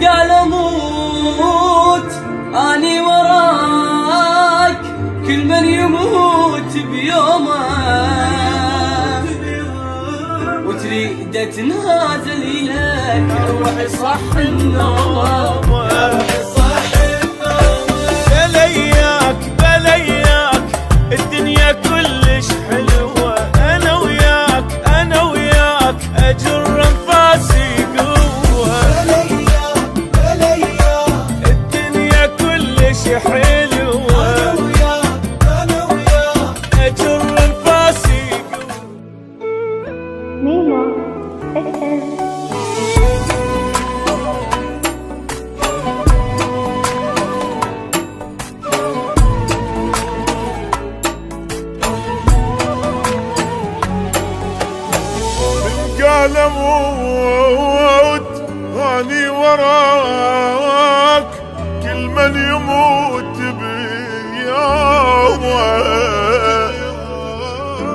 قال اموت اني وراك، كل من يموت بيومه وتريد تنازل إليك روح صح النوم. بلياك بلياك الدنيا كلش حلوة، أنا وياك أنا وياك أجر أنفاسي قوة. بلياك بلياك الدنيا كلش حلوة، أنا وياك أنا وياك أجر أنفاسي قوة. ميمو FM. قال اموت اني وراك، كل من يموت بيومه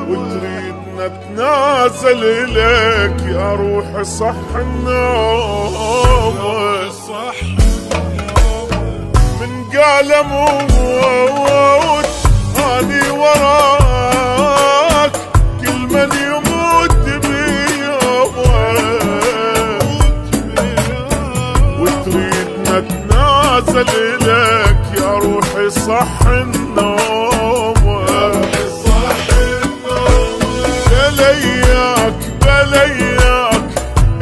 وتريد نتنازل اليك يا روحي صح النوم. من قال اموت اني وراك، كل من يموت وتريد نتنازل إليك يا روحي صح النوم. بلياك بلياك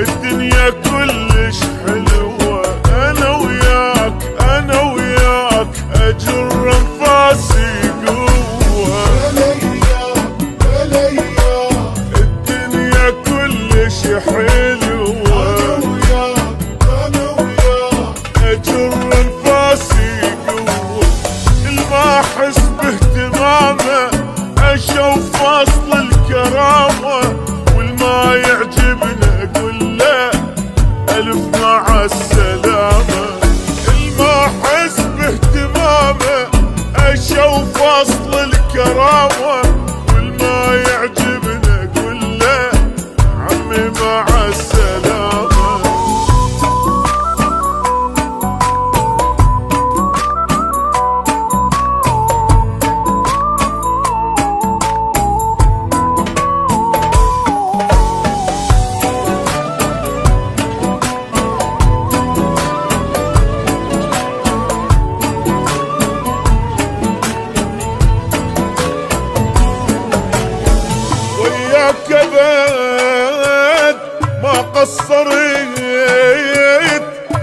الدنيا كلش حلوة، أنا وياك أنا وياك أجر أنفاسي قوة. بلياك بلياك الدنيا كلش حلوة، أنا وياك أجر أنفاسي قوة. الما أحس باهتمامه أشوف فصل الكرامة، والما يعجبني أقول له ألف مع السلامة. الما أحس باهتمامه أشوف فصل الكرامة، والما يعجبني أقول له عمي مع السلامة. وياك ابد ما قصرت،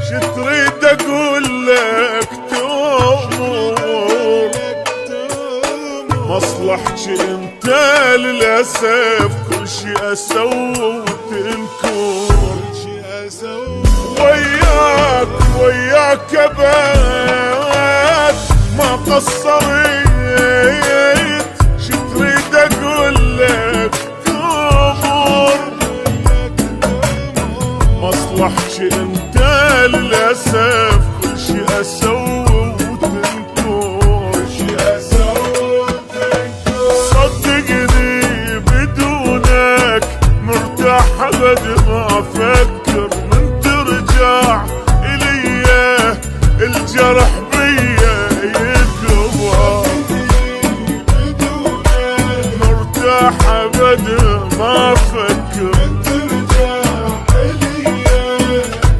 شتريد اقول لك تأمر مصلحتي انت للاسف كل شي اسوي وتنكر. وياك ابد ما قصرت، شتريد اقول لك تأمر مصلحتي انت للاسف كل شي اسوي وتنكر. صدقني بدونك مرتاح ابد ما افكر، من ترجع الي الجرح بيا يكبر. مرتاح ابد ما افكر،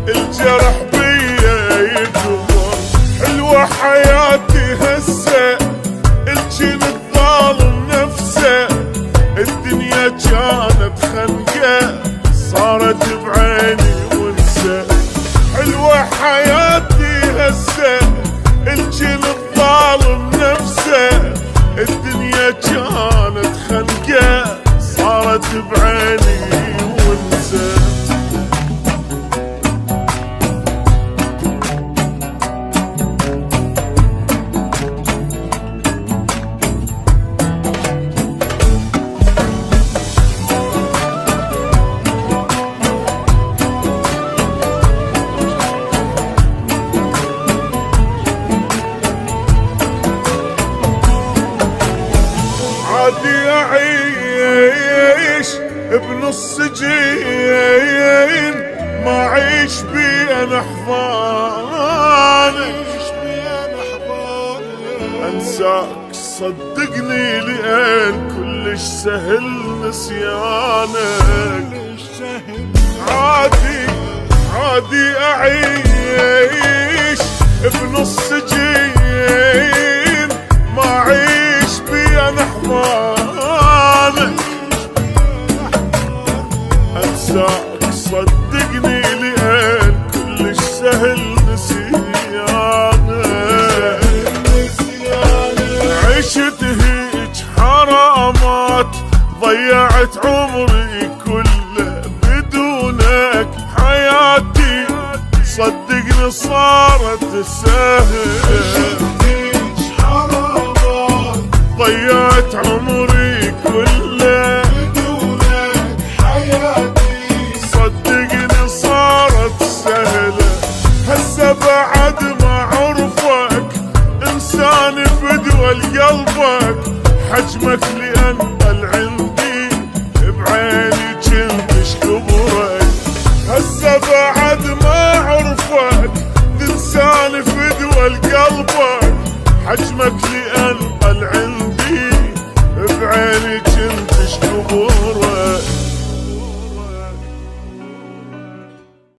الجرح بيا يكبر. حلوة حياتي هسه الجن الظالم نفسه، الدنيا كانت خنقة صارت بعيني ونسى. حلوة حياتي هسه الجن الظالم نفسه، الدنيا كانت خنقة صارت بعيني ونسى. احضانك انساك صدقني لأن كلش سهل نسيانك. عادي اعيش بنص سجين ما اعيش بين احضانك انساك صدقني لأن كلش سهل نسيانك. عشت هيج حرامات ضيعت عمري كله بدونك حياتي صدقني صارت سهل. ضيعت عمري كله بدونك حياتي صدقني صارت سهلة. هسه بعد ما عرفك انسان بدول قلبك حجمك لأنقل عندي بعيني جنتش كبرك. هسه بعد ما عرفك انسان بدول قلبك حجمك لأنقل عندي بعيني جنتش كبرك.